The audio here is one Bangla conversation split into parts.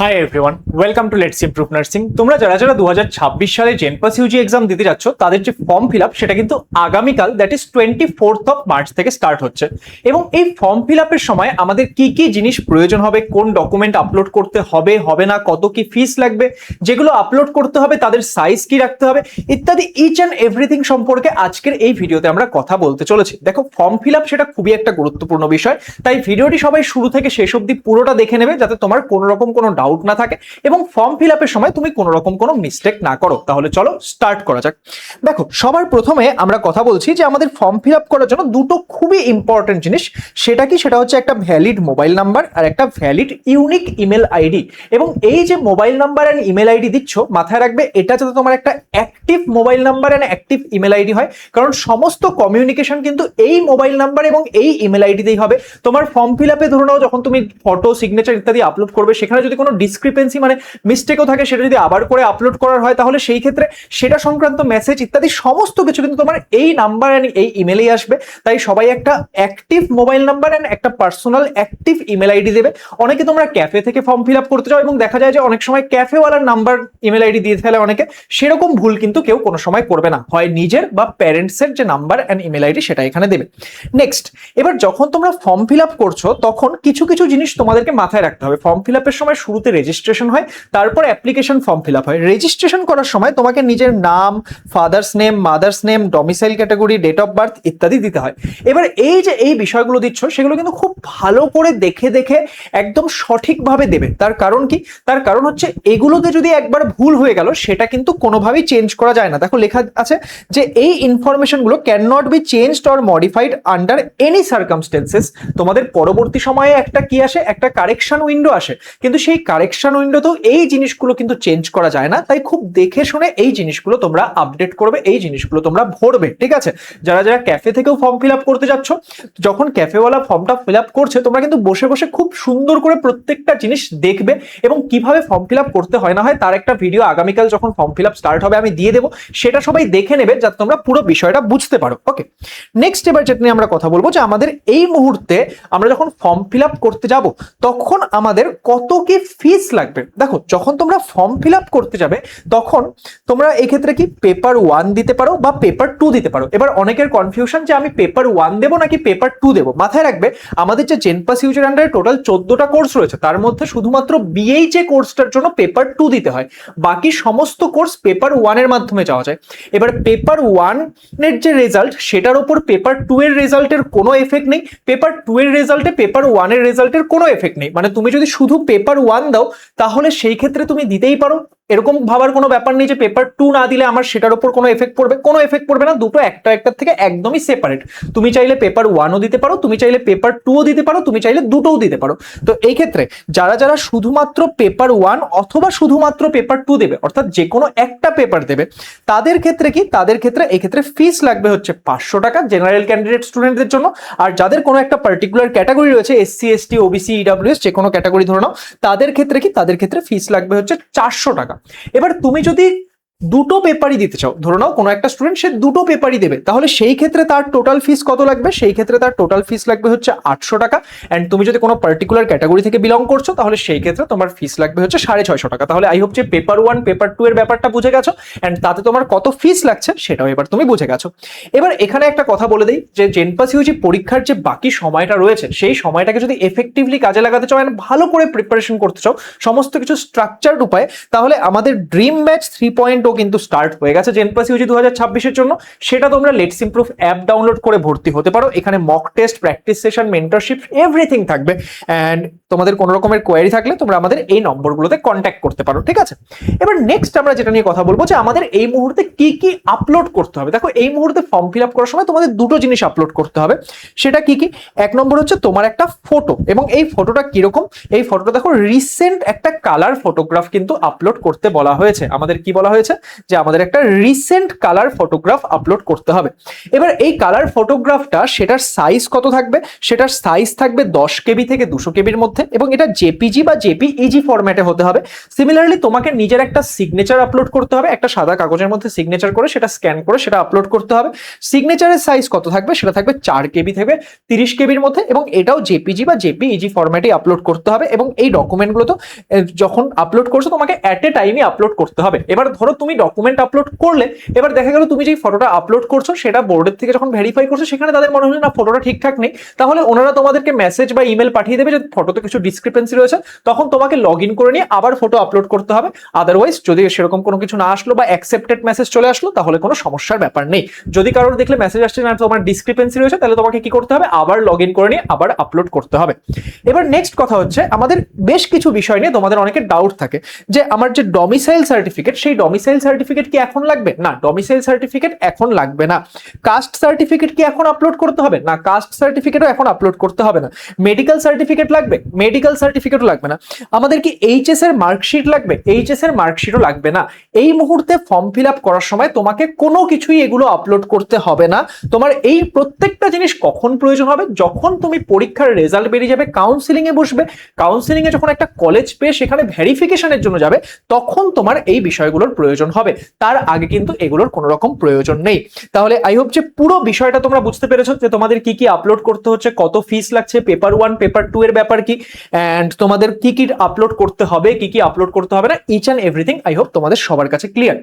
Hi everyone, welcome to let's improve nursing. তোমরা যারা যারা 2026 সালে জেনপাস ইউজি এক্সাম দিতে যাচ্ছ তাদের যে ফর্ম ফিল আপ সেটা কিন্তু আগামীকাল দ্যাট ইজ 24th মার্চ থেকে স্টার্ট হচ্ছে। এবং এই ফর্ম ফিল আপের সময় আমাদের কি কি জিনিস প্রয়োজন হবে, কোন ডকুমেন্ট আপলোড করতে হবে হবে না, কত কি ফিস লাগবে, যেগুলো আপলোড করতে হবে তাদের সাইজ কি রাখতে হবে ইত্যাদি ইচ অ্যান্ড এভরিথিং সম্পর্কে আজকের এই ভিডিওতে আমরা কথা বলতে চলেছি। দেখো, ফর্ম ফিল আপ সেটা খুবই একটা গুরুত্বপূর্ণ বিষয়, তাই ভিডিওটি সবাই শুরু থেকে শেষ অবধি পুরোটা দেখে নেবে যাতে তোমার কোনো রকম কোনো ডাউট না থাকে এবং ফর্ম ফিল আপের সময় তুমি কোনো রকম কোনো মিস্টেক না করো। তাহলে চলো স্টার্ট করা যাক। দেখো, সবার প্রথমে আমরা কথা বলছি যে আমাদের ফর্ম ফিল আপ করার জন্য দুটো খুবই ইম্পর্টেন্ট জিনিস। সেটা কি? সেটা হচ্ছে একটা ভ্যালিড মোবাইল নাম্বার আর একটা ভ্যালিড ইউনিক ইমেল আইডি। এবং এই যে mobile number and email ID দিচ্ছ, মাথায় রাখবে এটা যাতে তোমার একটা active mobile number and active email ID হয়, কারণ সমস্ত কমিউনিকেশন কিন্তু এই মোবাইল নাম্বার এবং এই ইমেল আইডি দিয়েই হবে। তোমার ফর্ম ফিল আপে ধরে নাও যখন তুমি ফটো, সিগনেচার ইত্যাদি আপলোড করবে, সেখানে যদি কোনো ডিসক্রিপেন্সি মানে মিস্টেকও থাকে, সেটা যদি আবার করে আপলোড করার হয় তাহলে সেই ক্ষেত্রে সেটা সংক্রান্ত মেসেজ ইত্যাদি সমস্ত কিছু কিন্তু তোমার এই নাম্বার এন্ড এই ইমেলেই আসবে। তাই সবাই একটা অ্যাক্টিভ মোবাইল নাম্বার এন্ড একটা পার্সোনাল অ্যাক্টিভ ইমেল আইডি দেবে। অনেকে তোমরা ক্যাফে থেকে ফর্ম ফিল আপ করতে চাও এবং দেখা যায় যে অনেক সময় ক্যাফেওয়ালার নাম্বার ইমেল আইডি দিয়ে ফেলে অনেকে, সেরকম ভুল কিন্তু কেউ কোনো সময় করবে না। হয় নিজের বা প্যারেন্টসের যে নাম্বার এন্ড ইমেল আইডি সেটা এখানে দেবে। নেক্সট, এবার যখন তোমরা ফর্ম ফিল আপ করছো তখন কিছু কিছু জিনিস তোমাদেরকে মাথায় রাখতে হবে। ফর্ম ফিল আপের সময় শুরুতে রেজিস্ট্রেশন হয়, তারপর অ্যাপ্লিকেশন ফর্ম ফিল আপ হয়। রেজিস্ট্রেশন করার সময় তোমাকে নিজের নাম, father's name, mother's name, domicile category, date of birth ইত্যাদি দিতে হয়। এবার এই যে এই বিষয়গুলো দিচ্ছ সেগুলো কিন্তু খুব ভালো করে দেখে দেখে একদম সঠিকভাবে দেবে। তার কারণ কি? তার কারণ হচ্ছে এগুলোতে যদি একবার ভুল হয়ে গেল সেটা কিন্তু কোনোভাবেই চেঞ্জ করা যায় না। দেখো, লেখা আছে যে এই ইনফরমেশনগুলো can not be changed or modified under any circumstances. তোমাদের পরবর্তী সময়ে একটা কি আসে, একটা কারেকশন উইন্ডো আসে, কিন্তু সেই কারেকশন উইন্ডোতেও এই জিনিসগুলো কিন্তু চেঞ্জ করা যায় না। তাই খুব দেখে শুনে এই জিনিসগুলো তোমরা আপডেট করবে, এই জিনিসগুলো তোমরা ভরবে, ঠিক আছে? যারা যারা ক্যাফে থেকেও ফর্ম ফিল আপ করতে যাচ্ছ, যখন ক্যাফেওয়ালা ফর্মটা ফিল আপ করছে তোমরা কিন্তু বসে বসে খুব সুন্দর করে প্রত্যেকটা জিনিস দেখবে এবং কিভাবে ফর্ম ফিল আপ করতে হয় না হয় তার একটা ভিডিও আগামীকাল যখন ফর্ম ফিল আপ স্টার্ট হবে আমি দিয়ে দেবো, সেটা সবাই দেখে নেবে যাতে তোমরা পুরো বিষয়টা বুঝতে পারো। ওকে, নেক্সট এবার যেটা নিয়ে আমরা কথা বলবো যে আমাদের এই মুহূর্তে আমরা যখন ফর্ম ফিল আপ করতে যাব তখন আমাদের কত কি ফিস লাগবে। দেখো, যখন তোমরা ফর্ম ফিল আপ করতে যাবে তখন তোমরা এই ক্ষেত্রে কি পেপার 1 দিতে পারো বা পেপার 2 দিতে পারো। এবার অনেকের কনফিউশন যে আমি পেপার 1 দেবো নাকি পেপার 2 দেবো। মাথায় রাখবে আমাদের যে জেনপাস ইউজির আন্ডারে টোটাল 14টা কোর্স রয়েছে, তার মধ্যে শুধুমাত্র বিএইচএ কোর্সটার জন্য পেপার 2 দিতে হয়, বাকি সমস্ত কোর্স পেপার 1 এর মাধ্যমে যাওয়া যায়। এবার পেপার 1 এর যে রেজাল্ট সেটার উপর পেপার 2 এর রেজাল্টের কোনো এফেক্ট নেই, পেপার 2 এর রেজাল্টে পেপার 1 এর রেজাল্টের কোনো এফেক্ট নেই। মানে তুমি যদি শুধু পেপার 1 দাও তাহলে সেই ক্ষেত্রে তুমি দিতেই পারো, এরকম ভাবার কোনো ব্যাপার নেই যে পেপার 2 না দিলে আমার সেটার উপর কোনো এফেক্ট পড়বে। কোনো এফেক্ট পড়বে না, দুটো একটা একটার থেকে একদমই সেপারেট। তুমি চাইলে পেপার 1ও দিতে পারো, তুমি চাইলে পেপার 2ও দিতে পারো, তুমি চাইলে দুটোও দিতে পারো। তো এই ক্ষেত্রে যারা যারা শুধুমাত্র পেপার 1 অথবা শুধুমাত্র পেপার 2 দেবে, অর্থাৎ যে কোনো একটা পেপার দেবে, তাদের ক্ষেত্রে কি? তাদের ক্ষেত্রে এই ক্ষেত্রে ফিস লাগবে হচ্ছে 500 টাকা জেনারেল ক্যান্ডিডেট স্টুডেন্টদের জন্য। আর যাদের কোনো একটা পার্টিকুলার ক্যাটাগরি রয়েছে, এসসি, এসটি, ওবিসি, ইডব্লিউএস, যে কোনো ক্যাটাগরি ধরে নাও, তাদের ক্ষেত্রে কি? তাদের ক্ষেত্রে ফিস লাগবে হচ্ছে 400 টাকা। এবার তুমি যদি দুটো পেপারই দিতে চাও, ধরে নাও কোনো একটা স্টুডেন্ট সে দুটো পেপারই দেবে, তাহলে সেই ক্ষেত্রে তার টোটাল ফিস কত লাগবে? সেই ক্ষেত্রে তার টোটাল ফিস লাগবে হচ্ছে 800 টাকা। এন্ড তুমি যদি কোনো পার্টিকুলার ক্যাটাগরি থেকে বিলং করছো তাহলে সেই ক্ষেত্রে তোমার ফিস লাগবে হচ্ছে 650 টাকা। তাহলে আই হোপ যে পেপার 1 পেপার 2 এর ব্যাপারটা বুঝে গেছো এন্ড তাতে তোমার কত ফিস লাগছে সেটাও এবার তুমি বুঝে গেছো। এবার এখানে একটা কথা বলে দেই যে জেনপাস ইউজি পরীক্ষার যে বাকি সময়টা রয়েছে সেই সময়টাকে যদি এফেক্টিভলি কাজে লাগাতে চাও এন্ড ভালো করে প্রিপারেশন করতে চাও সমস্ত কিছু স্ট্রাকচারড উপায়ে, তাহলে আমাদের ড্রিম ব্যাচ 3.0 কিন্তু স্টার্ট হয়ে গেছে জেনপাস ইউজি 2026 এর জন্য। সেটা তোমরা লেটস ইমপ্রুভ অ্যাপ ডাউনলোড করে ভর্তি হতে পারো। এখানে mock test, practice session, mentorship everything থাকবে। এন্ড তোমাদের কোনো রকমের কোয়েরি থাকলে তোমরা আমাদের এই নম্বরগুলোতে কন্ট্যাক্ট করতে পারো, ঠিক আছে? এবার নেক্সট আমরা যেটা নিয়ে কথা বলবো যে আমাদের এই মুহূর্তে কি কি আপলোড করতে হবে। দেখো, এই মুহূর্তে ফর্ম ফিল আপ করার সময় তোমাদের দুটো জিনিস আপলোড করতে হবে। সেটা কি কি? এক নম্বর হচ্ছে তোমার একটা ফটো, এবং এই ফটোটা কিরকম? এই ফটোটা দেখো রিসেন্ট একটা কালার ফটোগ্রাফ কিন্তু আপলোড করতে বলা হয়েছে। আমাদের কি বলা হয়েছে? যে আমাদের একটা রিসেন্ট কালার ফটোগ্রাফ আপলোড করতে হবে। এবার এই কালার ফটোগ্রাফটা সেটার সাইজ কত থাকবে, সেটার সাইজ থাকবে 10 কেবি থেকে 200 কেবির মধ্যে এবং এটা জেপিজি বা জেপিইজি ফরম্যাটে হতে হবে। সিমিলারলি তোমাকে নিজের একটা সিগনেচার আপলোড করতে হবে, একটা সাদা কাগজের মধ্যে সিগনেচার করে সেটা স্ক্যান করে সেটা আপলোড করতে হবে। সিগনেচারের সাইজ কত থাকবে, সেটা থাকবে 4 কেবি থেকে 30 কেবির মধ্যে এবং এটাও জেপিজি বা জেপিইজি ফরম্যাটে আপলোড করতে হবে। এবং এই ডকুমেন্টগুলো তো যখন আপলোড করছো তোমাকে অ্যাট এ টাইমই আপলোড করতে হবে। এবার ধরো তুমি ডকুমেন্ট আপলোড করলে, এবার দেখা গেল তুমি যেই ফটোটা আপলোড করছো সেটা বোর্ডের থেকে যখন ভেরিফাই করছো সেখানে তাদের মনে হলো না ফটোটা ঠিকঠাক নেই, তাহলে ওনারা তোমাদেরকে মেসেজ বা ইমেল পাঠিয়ে দেবে যে ফটোতে কিছু ডিসক্রিপেন্সি রয়েছে, তখন তোমাকে লগ ইন করে নিয়ে আবার ফটো আপলোড করতে হবে। আদারওয়াইজ যদি সেরকম কোনো কিছু না আসলো বা অ্যাকসেপ্টেড মেসেজ চলে আসলো তাহলে কোনো সমস্যার ব্যাপার নেই। যদি কারোর দেখলে মেসেজ আসছে না তোমার ডিসক্রিপেন্সি রয়েছে, তাহলে তোমাকে কি করতে হবে, আবার লগ ইন করে নিয়ে আবার আপলোড করতে হবে। এবার নেক্সট কথা হচ্ছে, আমাদের বেশ কিছু বিষয় নিয়ে তোমাদের অনেকের ডাউট থাকে যে আমার যে ডমিসাইল সার্টিফিকেট, সেই ডমিসাইল সার্টিফিকেট কি এখন লাগবে? না, ডমিসাইল সার্টিফিকেট এখন লাগবে না। কাস্ট সার্টিফিকেট কি এখন আপলোড করতে হবে? না, কাস্ট সার্টিফিকেটও এখন আপলোড করতে হবে না। মেডিকেল সার্টিফিকেট লাগবে? মেডিকেল সার্টিফিকেটও লাগবে না। আমাদের কি এইচএস এর মার্কশিট লাগবে? এইচএস এর মার্কশিটও লাগবে না। এই মুহূর্তে ফর্ম ফিল আপ করার সময় তোমাকে কোনো কিছুই এগুলো আপলোড করতে হবে না। তোমার এই প্রত্যেকটা জিনিস কখন প্রয়োজন হবে, যখন তুমি পরীক্ষার রেজাল্ট বেরিয়ে যাবে, কাউন্সিলিং এ বসবে, কাউন্সিলিং এ যখন একটা কলেজ পেয়ে সেখানে ভেরিফিকেশনের জন্য যাবে, তখন তোমার এই বিষয়গুলোর প্রয়োজন হবে। তার আগে কিন্তু এগুলোর কোনো রকম প্রয়োজন নেই। তাহলে আই হোপ যে পুরো বিষয়টা তোমরা বুঝতে পেরেছো যে তোমাদের কি কি আপলোড করতে হচ্ছে, কত ফিস লাগছে, পেপার 1 পেপার 2 এর ব্যাপার কি, এন্ড তোমাদের কি কি আপলোড করতে হবে, কি কি আপলোড করতে হবে না, each and everything I hope তোমাদের সবার কাছে ক্লিয়ার।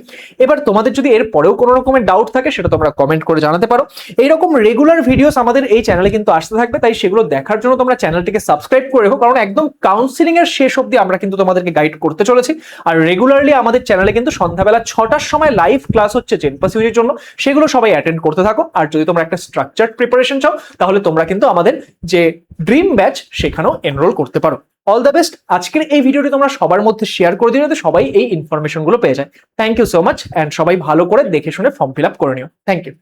এবার তোমাদের যদি এর পরেও কোনো রকমের ডাউট থাকে সেটা তোমরা কমেন্ট করে জানাতে পারো। এইরকম রেগুলার ভিডিওস আমাদের এই চ্যানেলে কিন্তু আসতে থাকবে, তাই সেগুলো দেখার জন্য তোমরা চ্যানেলটিকে সাবস্ক্রাইব করে রেখো, কারণ একদম কাউন্সিলিং এর শেষ অবধি আমরা কিন্তু তোমাদেরকে গাইড করতে চলেছি। আর রেগুলারলি আমাদের চ্যানেলে কিন্তু সন্ধ্যাবেলা 6টার সময় লাইভ ক্লাস হচ্ছে জেনপাস ইউজির জন্য, সেগুলো সবাই অ্যাটেন্ড করতে থাকো। আর যদি তোমরা একটা স্ট্রাকচার্ড প্রিপারেশন চাও তাহলে তোমরা কিন্তু আমাদের যে ড্রিম ব্যাচ সেখানেও এনরোল করতে পারো। All the best. আজকের এই ভিডিওটি তোমরা সবার মধ্যে শেয়ার করে দিও যাতে সবাই এই ইনফরমেশন গুলো পেয়ে যায়। Thank you so much, and সবাই ভালো করে দেখে শুনে ফর্ম ফিল আপ করে নিও। Thank you.